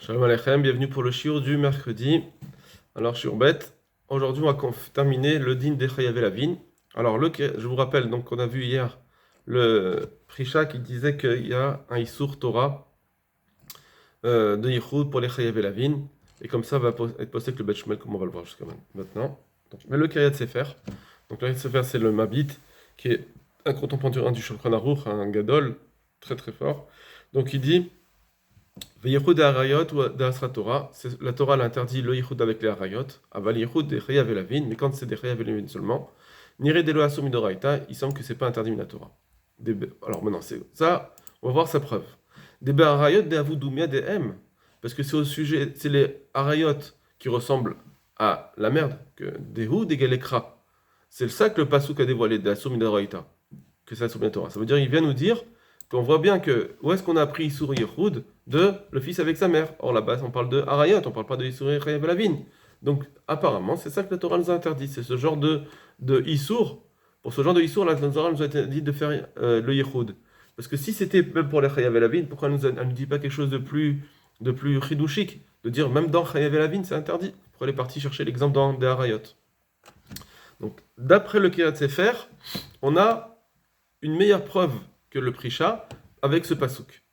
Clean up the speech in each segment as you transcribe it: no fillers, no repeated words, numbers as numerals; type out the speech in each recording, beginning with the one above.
Shalom Aleichem, bienvenue pour le shiur du mercredi. Alors, shiur bête. Aujourd'hui, on va terminer le din des Chayav Elavin. Alors, je vous rappelle, donc, on a vu hier le Prisha qui disait qu'il y a un Issour Torah de Yichud pour les Chayav Elavin. Et comme ça, va être posté avec le Bet Shmuel, comme on va le voir jusqu'à maintenant. Donc, mais le Kiryat Sefer. Donc, le Kiryat Sefer, c'est le Mabit, qui est un contemporain du Shulchan Aruch, un Gadol, très très fort. Donc, il dit. Yichud de Harayot ou de Asra Torah, la Torah l'interdit le Yichud avec les Harayot, aval Yichud des Chayav Elavin, mais quand c'est des Chayav Elavin seulement, Nire Delo Asum Midoraita, il semble que c'est pas interdit la Torah. Alors maintenant, c'est ça, on va voir sa preuve. Des Harayot des Avoudoumia des M, parce que c'est au sujet, c'est les Harayot qui ressemblent à la merde, que des Hou, des Galekra. C'est ça que le Pasuk a dévoilé, de Asum Midoraita, que c'est Asum Torah. Ça veut dire, il vient nous dire qu'on voit bien que, où est-ce qu'on a appris Issour Yichud de le fils avec sa mère. Or là-bas, on parle de Harayot, on parle pas de Issour Chayav Elavin. Donc apparemment, c'est ça que la Torah nous a interdit, c'est ce genre de Issour. Pour ce genre de Issour, la Torah nous a interdit de faire le Yichud. Parce que si c'était même pour les Chayav Elavin, pourquoi elle ne nous dit pas quelque chose de plus chidouchique, de dire même dans Chayav Elavin, c'est interdit. Pourquoi elle est partie chercher l'exemple dans des Harayot. Donc d'après le Kiryat Sefer, on a une meilleure preuve que le Prisha avec ce pasuk.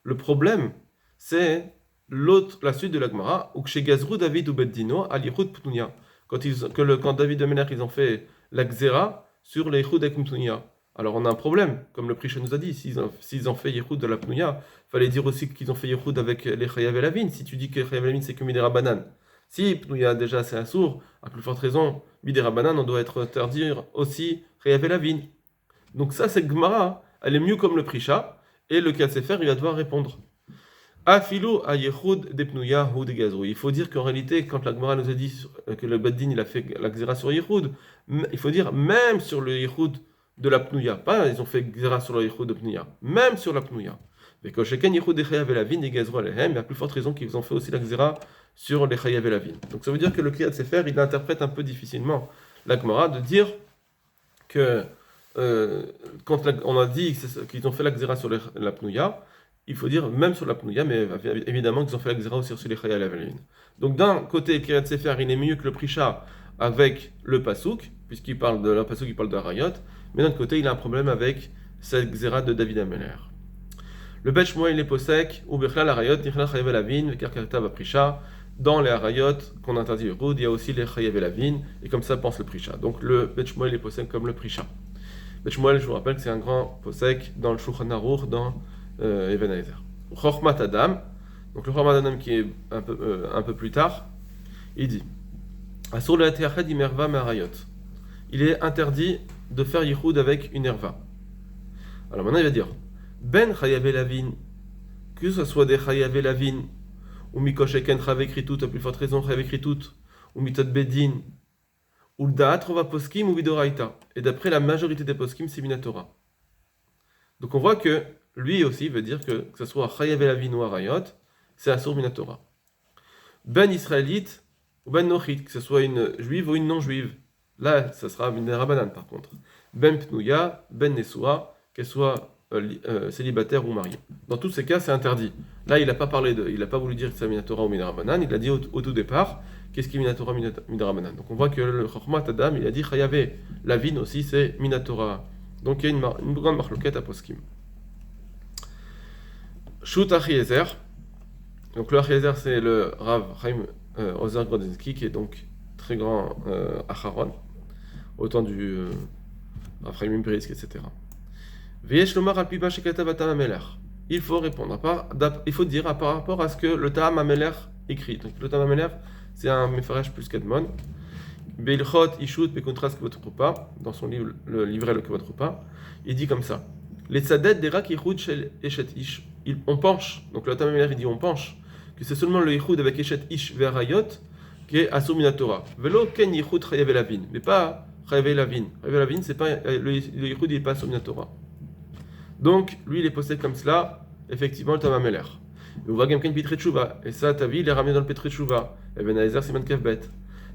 Le problème, c'est la suite de la Gemara, où chez Gazrou David ou Beddino, al Yichud Ptunia. Quand David et Méler, ils ont fait la Xéra sur les Yichud et Ptunia. Alors on a un problème, comme le Prisha nous a dit, s'ils ont fait Yichud de la Ptunia, il fallait dire aussi qu'ils ont fait Yichud avec les Chayav Elavin. Si tu dis que Chayav Elavin c'est que Midera Banan, si Ptunia déjà c'est un sourd, à plus forte raison, Midera Banan, on doit être interdit aussi Chayav Elavin. Donc ça, c'est Gemara, elle est mieux comme le Prisha, et le Kiryat Sefer, il va devoir répondre. Afilo a Yechud depnuya ou de Gazrou. Il faut dire qu'en réalité, quand la Gemara nous a dit que le Beddin il a fait la Xéra sur Yechud, il faut dire même sur le Yechud de la Pnuya. Pas ils ont fait Xéra sur le Yechud de Pnuya, même sur la Pnuya. Mais quand chacun Yechud de Chayav Elavin et Gazrou Alehem, il y a plus forte raison qu'ils ont fait aussi la Xéra sur les Chayav Elavin. Donc ça veut dire que le Kiryat Sefer, il interprète un peu difficilement la Gemara de dire que quand on a dit qu'ils ont fait la Xéra sur la Pnouya, il faut dire même sur la Pnouya, mais évidemment qu'ils ont fait la Xéra aussi sur les Chayav Elavin. Donc d'un côté, Kiryat Sefer, il est mieux que le Prisha avec le Pasuk, puisqu'il parle de la Pasuk, il parle de Harayot, mais d'un autre côté, il a un problème avec cette Xéra de David Ameler. Le Bet Shmuel, il est posek, ou Bechlal Harayot, Nichla Chayav Elavin, Vekarkarta va Prisha. Dans les Harayot qu'on interdit Yehud, il y a aussi les Chayav Elavin, et comme ça pense le Prisha. Donc le Bet Shmuel est posek comme le Prisha. Bet Shmuel, je vous rappelle que c'est un grand posek dans le Shulchan Aruch, dans Even Haezer. Chochmat Adam, donc le Chochmat Adam qui est un peu plus tard, il dit Asur le Teached imerva me'arayot. Il est interdit de faire Yichud avec une erva. Alors maintenant il va dire Ben Chayav Elavin, que ce soit des Chayav Elavin, ou Mikosheken Chayav Ekritut, à plus forte raison Chayav Ekritut, ou Mitot Bedin, ou le Da'at Rova Poskim ou Vidoraita. Et d'après la majorité des Poskim, c'est Minatora. Donc on voit que lui aussi veut dire que ce soit Chayav Elavin ou Harayot, c'est Asur Minatora. Ben Israélite ou Ben Nochit, que ce soit une juive ou une non-juive. Là, ça sera une Rabanan par contre. Ben Pnouya, Ben Nesua, qu'elle soit célibataire ou mariée. Dans tous ces cas, c'est interdit. Là, il n'a pas voulu dire que c'est Minatora ou Minarabanan, il a dit au tout départ. Qu'est-ce qui est Minatora Midrabanan? Donc on voit que le Chochmat Adam, il a dit Chayavé. La vine aussi, c'est Minatora. Donc il y a une grande marloquette à Poskim. Shut Achiezer. Donc le Achiezer, c'est le Rav Chaim Ozer Grodzinski, qui est donc très grand Acharon, au temps du Rav Chaim Imperisk, etc. V'yesh lomar al piba shekatav Tam Ameler. Il faut répondre, il faut dire par rapport à ce que le Tam Ameler écrit. Donc le Tam Ameler, c'est un Mefaresh plus Kadmon. Beilchot Ishut Pekontras Kvotrupa, dans son livre, le livret le Kvotrupa, il dit comme ça. Les tzaded des rak Yichud shel Eshet Ish. On penche, donc le Tam Ameler il dit on penche, que c'est seulement le Yichud avec Eshet Ish Verayot qui est Asur Minatora. Velo Ken Yichud Chayav Elavin, mais pas Chayav Elavin. Chayav Elavin, c'est pas le Yichud il n'est pas Asur Minatora. Donc lui il est posé comme cela, effectivement le Tam Ameler. On voit quelqu'un Petre Tshuva, et ça, ta vie, il est ramené dans le Petre Tshuva. Even Haezer, Siman Kevbet.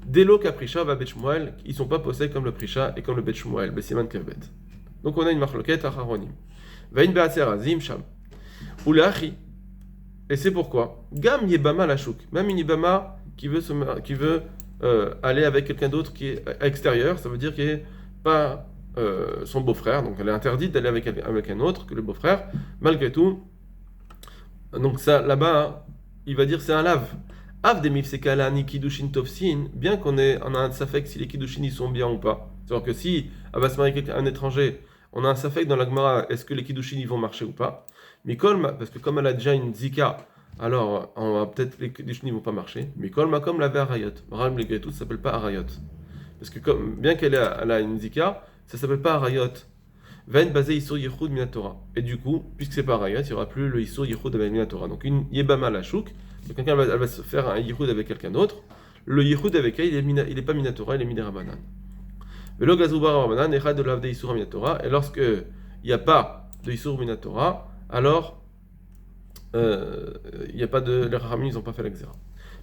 Dès l'eau Prisha va Bet Shmuel, ils ne sont pas posés comme le Prisha et comme le Bet Shmuel, Siman Kevbet. Donc on a une marloquette à Haronim. Vain Beaser Azim Sham. Ulachi. Et c'est pourquoi. Gam Yebama la chouk. Même une Yebama qui veut aller avec quelqu'un d'autre qui est extérieur, ça veut dire qu'il n'est pas son beau-frère. Donc elle est interdite d'aller avec un autre que le beau-frère. Malgré tout, donc ça, là-bas, il va dire c'est un lave. Av des mifsekala ni kiddushin tovsin, bien on a un safek si les kiddushin ils sont bien ou pas. C'est-à-dire que si elle va se marier avec un étranger, on a un safek dans la Gemara, est-ce que les kiddushin ils vont marcher ou pas. Mikol, parce que comme elle a déjà une zika, alors peut-être les kiddushin ils vont pas marcher. Mikol makom l'avait arayot. Malgré tout, ça s'appelle pas arayot. Parce que bien elle a une zika, ça s'appelle pas arayot. Vain basé Isur Yichud Minatora. Et du coup, puisque c'est pas Rayat, il n'y aura plus le Isur Yichud avec Minatora. Donc une Yebama la Chouk, donc quelqu'un elle va se faire un Yichud avec quelqu'un d'autre. Le Yichud avec elle, il est pas Minatora, il est Minerabanan. Velo Gazubar Rabanan, Echad de l'Avde Isur Minatora. Et lorsque il n'y a pas de Isur Minatora, alors il n'y a pas de. Les Rahamim, ils n'ont pas fait l'exéra.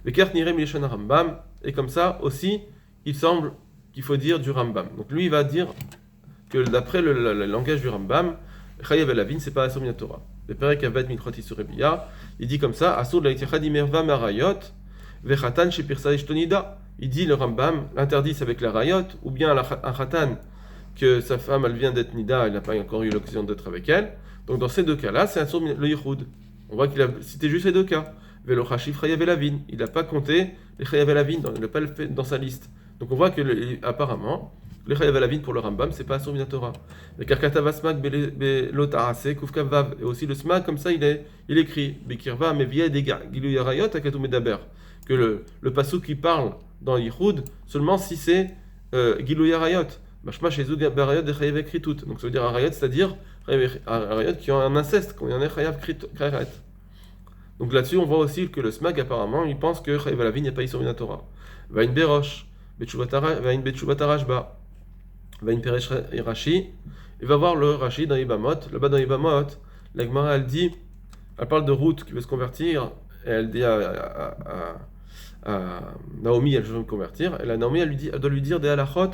Le Kert Nirem Yeshana Rambam, et comme ça aussi, il semble qu'il faut dire du Rambam. Donc lui, il va dire que d'après le langage du Rambam, Chayav el Avin, c'est pas Asur Minatora. Le Perek Aved Mitrot Isur Ebiya, il dit comme ça, Asur Laitichad Imerva Marayot, Vechatan Shepirsa Ishtonida. Il dit le Rambam, l'interdit c'est avec la Rayot, ou bien un Khatan, que sa femme elle vient d'être Nida, il n'a pas encore eu l'occasion d'être avec elle. Donc dans ces deux cas-là, c'est Asur le Yichud. On voit qu'il a cité juste ces deux cas. Velo Chashif Chayav el Avin, il n'a pas compté les Chayav el Avin, il n'a pas le fait dans sa liste. Donc on voit que apparemment, le Chayav el Avin pour le Rambam, c'est pas Asur Minatora. Le Karkatava Smak Belotahase Kufkav Vav, et aussi le Smak, comme ça il écrit Bekirva Mevia Dega Gilou Yarayot Akatou Medaber, que le pasuk qui parle dans Yichud seulement si c'est Gilou Yarayot. Mashma Shezou Barayot de Chayav Ekritut. Donc ça veut dire Arayot, c'est-à-dire Arayot qui ont un inceste, qui ont un Chayav Kreret. Donc là-dessus, on voit aussi que le Smag, apparemment, il pense que Chayav el Avin n'est pas Isur Minatora. Va une Berosh, va une Betchubatarashba. Va une Peresh Rashi, il va voir le Rashi dans Ibamot. Là-bas dans Ibamot, la Gemara elle parle de Ruth qui veut se convertir, et elle dit à Naomi, elle veut me convertir, et la Naomi elle doit lui dire des halachot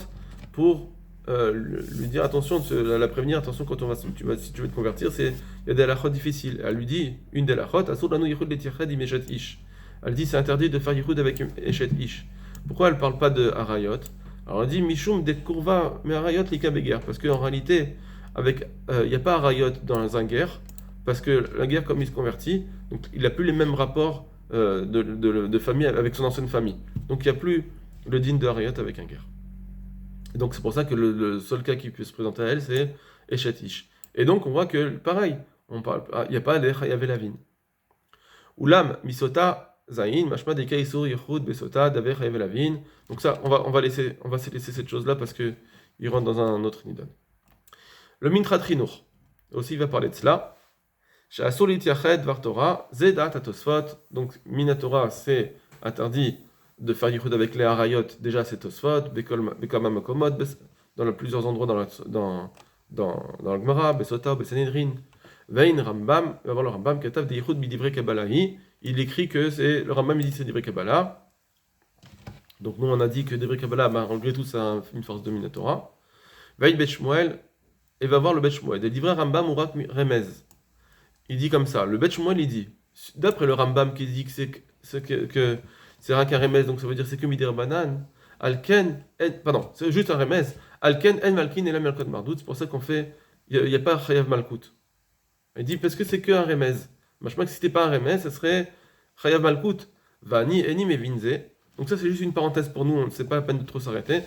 pour lui dire attention, la prévenir, attention quand si tu veux te convertir, il y a des halachot difficiles. Elle lui dit une des halachot, asur lanu yichud letirched imeshet ish. Elle dit c'est interdit de faire yichud avec eshet ish. Pourquoi elle parle pas de harayot? Alors on dit Mishum de Kurva mais Arayot Lika Beguer, parce qu'en réalité, il n'y a pas Arayot dans un guerre, parce que la guerre, comme il se convertit, donc il n'a plus les mêmes rapports de famille avec son ancienne famille. Donc il n'y a plus le din de Arayot avec un guerre. Et donc c'est pour ça que le seul cas qui peut se présenter à elle, c'est Eshetish. Et donc on voit que, pareil, il n'y a pas les Chayav el Avin. Ulam Misota. Zain, mashma de kaisur yichud besota daver chayav el Avin. Donc ça, on va laisser cette chose-là parce que il rentre dans un autre nidon. Le mintrat rinur aussi il va parler de cela. She'asur litiached var Torah zedat atosfot. Donc minatora c'est interdit de faire yichud avec les harayot. Déjà c'est tosfot bekama makomot dans plusieurs endroits dans la Gemara besota besanedrin. Vein Rambam, va voir le Rambam katav de yichud midivrei kabalahi. Il écrit que c'est le Rambam, il dit que c'est Divrei Kabbalah. Donc nous on a dit que Divrei Kabbalah, malgré tout, ça a une force dominatora. Va Bet Shmuel et va voir le Bet Shmuel. Des Divrei Rambam Urak Remez. Il dit comme ça. Le Bet Shmuel il dit, d'après le Rambam qui dit que c'est rien qu'un Remez, donc ça veut dire c'est que Midirabanan. Banan. Alken, pardon, c'est juste un Remez. Alken en Malkin et la Malkot Mardout. C'est pour ça qu'on fait, il n'y a pas Chayav Malkout. Il dit parce que c'est que un Remez. Machma que si c'était pas un remez, ce serait Chayav Malkout, Vani, Eni, Mevinze. Donc ça c'est juste une parenthèse pour nous, on ne sait pas la peine de trop s'arrêter.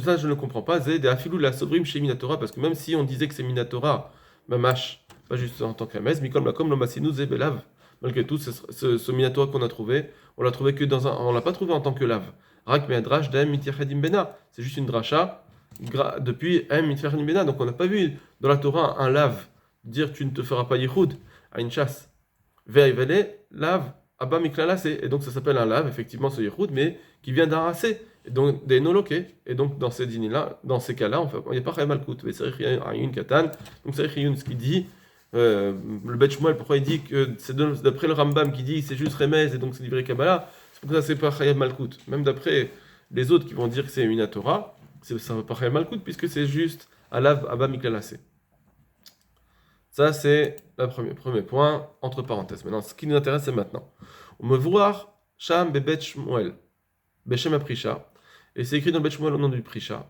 Ça je ne comprends pas, c'est des afilou la sobrim chez Minatora, parce que même si on disait que c'est Minatora, Mamash, pas juste en tant que remez, Mikol Makom, Lomasinu, Zebelav. Malgré tout, ce Minatora qu'on a trouvé, on l'a trouvé que on l'a pas trouvé en tant que lave. Rak Meadrash, Daem, Mitiachadim Bena. C'est juste une dracha depuis Em, Mitiachadim Bena. Donc on n'a pas vu dans la Torah un lave dire tu ne te feras pas yichud à une chasse. Ve'ivele, lave, abba miklalase. Et donc ça s'appelle un lave, effectivement, ce yichud, mais qui vient d'un racé. Et donc des nolokés. Et donc dans ces dîners-là, dans ces cas-là, il n'y a pas Chayav Malkout. Mais c'est Riyun Katan. Donc c'est Riyun ce qui dit, le Bet Shmuel, pourquoi il dit que c'est d'après le Rambam qui dit c'est juste Remez et donc c'est Divrei Kabbalah. C'est pour ça que c'est pas Chayav Malkout. Même d'après les autres qui vont dire que c'est Minatora, ça ne va pas Chayav Malkout puisque c'est juste un lave, abba miklalase. Ça, c'est le premier point, entre parenthèses. Maintenant, ce qui nous intéresse, c'est maintenant. On me voir Sham Bebet Shmuel, Beshem Aprisha, et c'est écrit dans Bet Shmuel au nom du Prisha.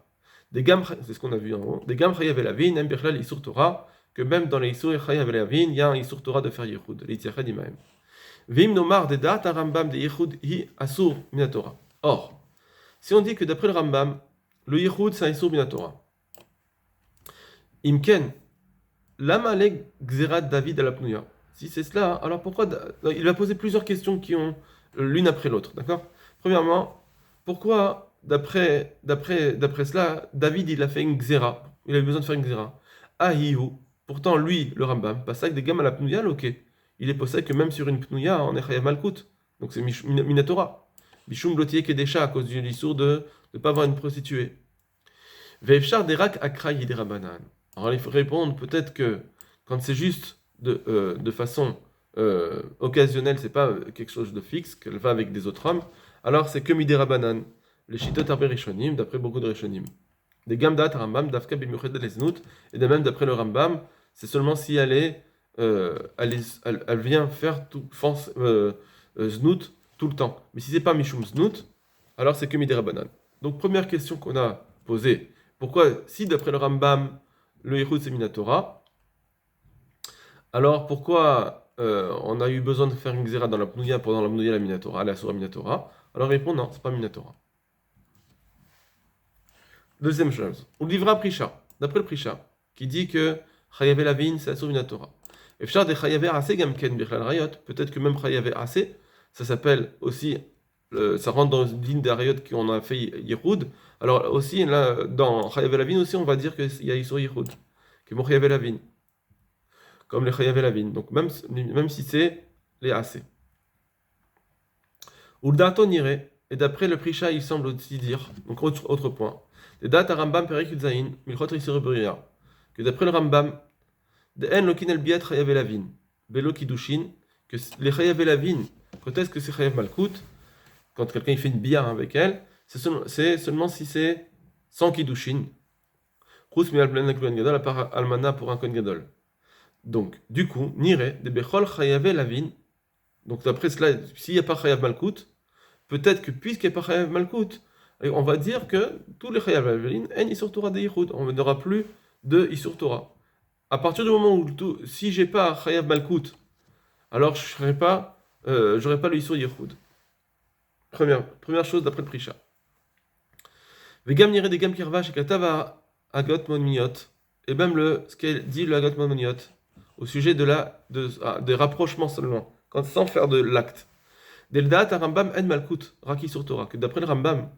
C'est ce qu'on a vu en haut. Des Gam Chayav Elavin, Em Birlal Isur Torah, que même dans les Isur Chayav Elavin, il y a un Isur Torah de faire Yichud, l'Itziachad Imahem. Vim Nomar de Dat Rambam de Yichud Hi Asur Minatora. Or, si on dit que d'après le Rambam, le Yichud c'est un Isur Minatora, Imken, Lama le Gzerat David à la Pnouya. Si c'est cela, alors pourquoi il va poser plusieurs questions qui ont l'une après l'autre, d'accord? Premièrement, pourquoi d'après cela, David il a fait une Gzera, il avait besoin de faire une Gzera. Ahihu, pourtant lui, le Rambam, pas ça que des gammes à la Pnouya, ok. Il est possible que même sur une Pnouya, on est Chayav Malkout, donc c'est Minatora. Bishum Blotier Kedesha à cause du lissour de ne pas avoir une prostituée. Veifchar Derak Akrayi des Rabanan. Alors il faut répondre peut-être que quand c'est juste de façon occasionnelle, c'est pas quelque chose de fixe, qu'elle va avec des autres hommes, alors c'est que Midé Rabanan, les Shitot Arbe Rishonim, d'après beaucoup de Rishonim. Des Gamdat Rambam, Dafka Bimuched Lesnout, et de même d'après le Rambam, c'est seulement si elle vient faire tout, Znout tout le temps. Mais si c'est pas Mishum Znout, alors c'est que Midé Rabanan. Donc première question qu'on a posée, pourquoi si d'après le Rambam, le Yichud c'est Minatora, alors pourquoi on a eu besoin de faire une Xéra dans la Pnouya pendant la Pnouya la Minatora, la Surah Minatora? Alors répond non, c'est pas Minatora. Deuxième chose, on livra Prisha, d'après le Prisha, qui dit que Chayavé la vigne c'est la Surah Minatora. Et Fshar de Chayavé Ase Gamken Bichlal Rayot, peut-être que même Chayavé Ase, ça s'appelle aussi, ça rentre dans une ligne des Rayot qu'on a fait Yichud. Alors aussi, là, dans Chayavé la vigne aussi, on va dire qu'il y a Yisur Yichud, qui est mon Chayavé la vigne, comme les Chayavé la vigne. Donc même si c'est les AC. Ou le daton irait, et d'après le Prisha, il semble aussi dire, donc autre point, les dates à Rambam Perek Yudzaïn, Milchot Risur Buriya, que d'après le Rambam, de En Lokin El Biat Chayavé la vigne, Belo Kidushin, que les Chayavé la vigne, quand est-ce que c'est Chayav Malkout, quand quelqu'un il fait une bière avec elle, c'est seulement si c'est sans Kidushin. Rous mi al-plan Kohen Gadol, à part Almana pour un Kohen Gadol. Donc, du coup, Nire, de Bechol Chayavé la vigne, donc d'après cela, s'il n'y a pas Chayav Malkout, peut-être que puisqu'il n'y a pas Chayav Malkout, on va dire que tous les Chayav la vigne, en Isur Torah de Yichud, on n'aura plus de Isur Torah. À partir du moment où, si j'ai pas Chayav Malkout, alors je n'aurai pas le Isur Yichud. Première chose d'après le Prisha. Vegam nire des gam kirva shekatav agot monmiot. Et même ce qu'elle dit le agot monmiot au sujet de rapprochement seulement, sans faire de l'acte. Deldat à Rambam en malkout raki sur Torah. Que d'après le Rambam,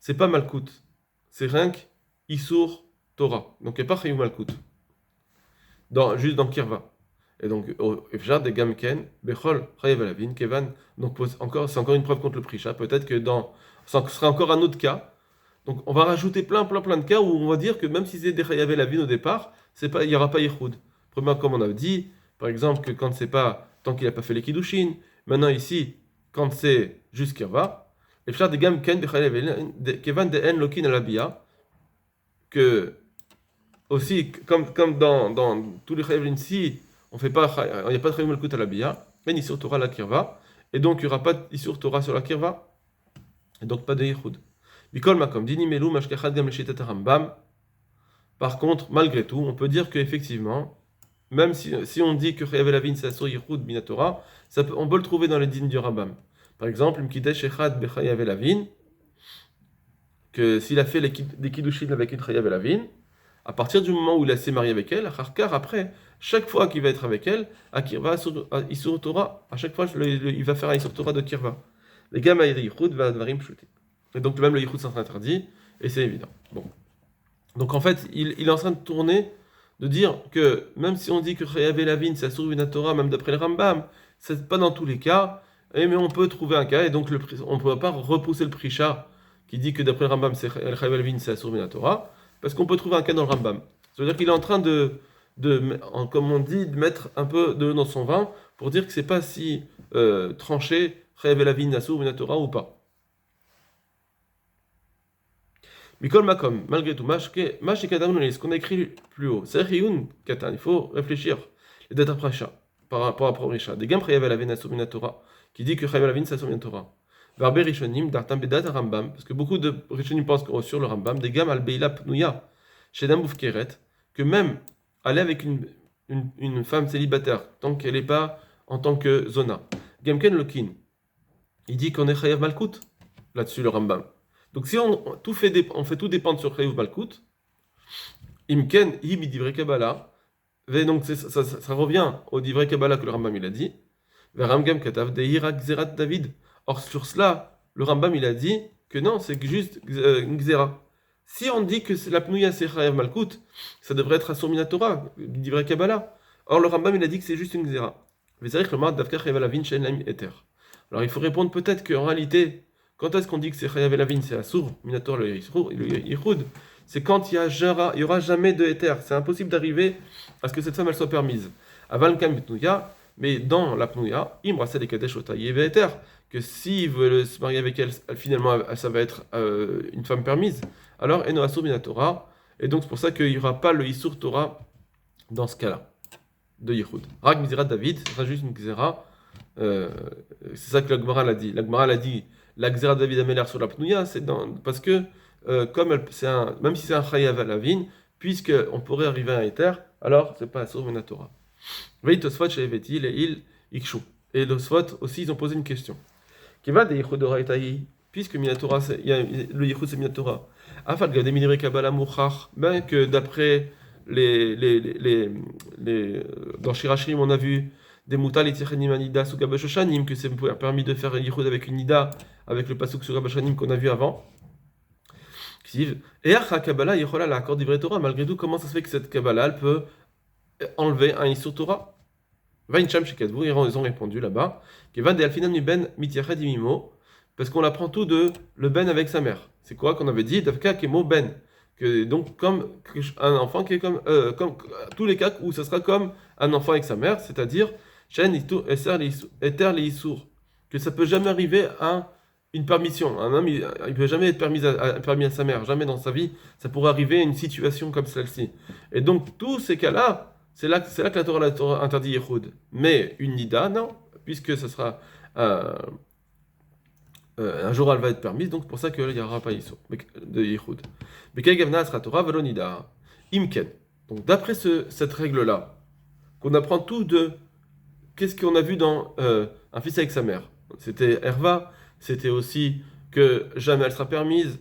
c'est pas malkout, c'est rien qu'isur Torah. Donc il n'y a pas chayou malkout. Juste dans kirva. Et donc, Efjar de Gamken, Bechol, Chayev Alavin, Kevan, donc c'est encore une preuve contre le Prisha. Peut-être que ce sera encore un autre cas. Donc, on va rajouter plein de cas où on va dire que même si c'est des Chayev Alavin au départ, il n'y aura pas Yichud. Premièrement, comme on a dit, par exemple, que quand c'est pas, tant qu'il n'a pas fait les Kiddushin, maintenant ici, quand c'est juste Kirva, Efjar de Gamken, Kevan de En Lokin Alabia, que aussi, comme dans tous les Chayev Alavin, si il n'y a pas de Chayav Malkout à la Bia, mais Isur Torah la Kirva, et donc il n'y aura pas d'Isur Torah sur la Kirva, et donc pas de Yichud. Bikol Makom, Dini Melou, Mashkechad Gam Leshitat Rambam. Par contre, malgré tout, on peut dire qu'effectivement, même si on dit que Chayav Elavin c'est sur Yichud Minatora, on peut le trouver dans les dînes du Rambam. Par exemple, Mkidesh Echad Bechayav Elavin, que s'il a fait des Kiddushin avec une Chayav Elavin, à partir du moment où il s'est marié avec elle, après, chaque fois qu'il va être avec elle, à Kirva, Isur Torah, à chaque fois, il va faire un Isur Torah de Kirva. Les gammes à Yichud va Dvarim Pshutim. Et donc, même le Yichud c'est interdit, et c'est évident. Bon. Donc, en fait, il est en train de tourner, de dire que même si on dit que Chayav Elavin, c'est Asur Vina Torah, même d'après le Rambam, c'est pas dans tous les cas, mais on peut trouver un cas, et donc on ne peut pas repousser le Prisha qui dit que d'après le Rambam, Chayav Elavin, c'est Asur Vina Torah, parce qu'on peut trouver un cas dans le Rambam. Ça veut dire qu'il est en train comme on dit, de mettre un peu de l'eau dans son vin pour dire que c'est pas si tranché, Chayav Elavin, Asur Vina Torah ou pas. Mikol Makom, malgré tout, ce qu'on a écrit plus haut, c'est Riyun Katan, il faut réfléchir. Les dates par rapport à Risha. Des gammes Chayav Elavin Assomin Torah, qui dit que Chayav Elavin c'est Assomin Torah. Verbe Rishonim, Dartam Bedat Rambam, parce que beaucoup de Rishonim pensent sur le Rambam, des gammes Al Beila Pnouya, chez Dam Boufkeret, que même aller avec une femme célibataire, tant qu'elle n'est pas en tant que Zona. Gamken Lokin, il dit qu'on est Chayav Malkout, là-dessus le Rambam. Donc si on fait tout dépendre sur Chayav Malkout, Imken, Himi Divrei Kabbalah, donc ça revient au Divrei Kabbalah que le Rambam il a dit, vers Ramgam Katav, Deira Gzerat David. Or sur cela, le Rambam il a dit que non, c'est juste une Gzera. Si on dit que la Pnouya c'est Chayav Malkout, ça devrait être Asur Minatora, Divrei Kabbalah. Or le Rambam il a dit que c'est juste une Gzera. Alors il faut répondre peut-être qu'en réalité, quand est-ce qu'on dit que c'est Chayav Elavin, c'est Asur Minatora le Yichud, c'est quand il y aura jamais de Éther. C'est impossible d'arriver à ce que cette femme elle soit permise. Aval Kam Pnouya, mais dans la Pnouya, Imrasa de Kadesh Otayev Éther, que s'il veut se marier avec elle, finalement ça va être une femme permise. Alors Eno Asur Minatora, et donc c'est pour ça qu'il n'y aura pas le Isur Torah dans ce cas-là de Yichud. Rak Mizirat David, ce sera juste une Gzera. C'est ça que la Gemara l'a dit. La Gemara l'a dit, la Gzera de David Améler sur la Pnouya, c'est parce que même si c'est un Chayav Elavin, puisqu'on pourrait arriver à un Éther, alors c'est pas Asur Minatora. Veille Tosfot Shevetil et il Ikshu. Et Tosfot aussi, ils ont posé une question. Qui va des Yichud Oraitahi, puisque Minatora, le Yichud c'est Minatora. Afal Gade Midivre Kabbalah Mouchach, ben que d'après dans Shirashim, on a vu des Moutal et Tichenim Anida sous Gabashoshanim, que c'est permis de faire Yichud avec une Nida, avec le Pasuk sous Gabashoshanim qu'on a vu avant. Et à Kabbalah, Yechola l'accord d'Ivre Torah, malgré tout, comment ça se fait que cette Kabbalah, elle peut enlever un Isur Torah? Vaincham Shekadvou, ils ont répondu là-bas, Kevan de Alfinam ni Ben Mitiached Imimo, parce qu'on apprend tout de le Ben avec sa mère. C'est quoi qu'on avait dit? Davka Kemo Ben. Que donc comme un enfant qui est comme tous les cas où ça sera comme un enfant avec sa mère, c'est-à-dire Shen Eter les Issour, que ça peut jamais arriver à une permission. Un homme il peut jamais être permis à sa mère, jamais dans sa vie ça pourrait arriver à une situation comme celle-ci. Et donc tous ces cas-là, c'est là que la Torah interdit Yichud. Mais une nida non, puisque ce sera un jour elle va être permise, donc c'est pour ça qu'il n'y aura pas de Yichud. Imken. Donc d'après cette règle-là, qu'on apprend tout de qu'est-ce qu'on a vu dans un fils avec sa mère. C'était Herva, c'était aussi que jamais elle sera permise.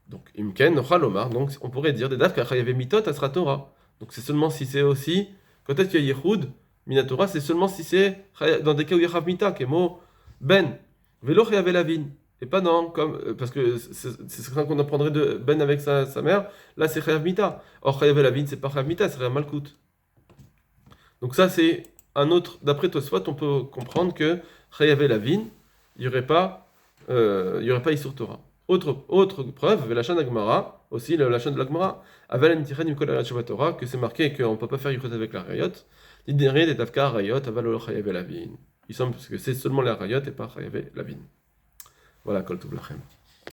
Donc Imken, Chalomar, donc on pourrait dire des daf il y avait mitot, asra Torah. Donc c'est seulement si c'est aussi, quand est-ce qu'il y a Yichud, Minatora, c'est seulement si c'est dans des cas où il y a Chav Mita, qui est mot Ben. Vélo Chayav Elavin. Et pas non, parce que c'est ça qu'on apprendrait de Ben avec sa mère. Là, c'est Chayav Mita. Or, Chayav Elavin, c'est pas Chayav Mita, c'est Chayav Malkout. Donc, ça, c'est un autre. D'après Tosfot, on peut comprendre que Chayav Elavin, il n'y aurait pas Isur Torah. Autre preuve, la chaîne d'Agmara, aussi la chaîne de l'Agmara, Aval Nitichen Yukol Arat Shabbat Torah, que c'est marqué qu'on ne peut pas faire Yuchot avec la Rayot. L'idée des Tafka Rayot, Aval Chayav Elavin. Il semble que c'est seulement la Rayot et pas Chayav Elavin. Voilà, Kol Tov Lachem.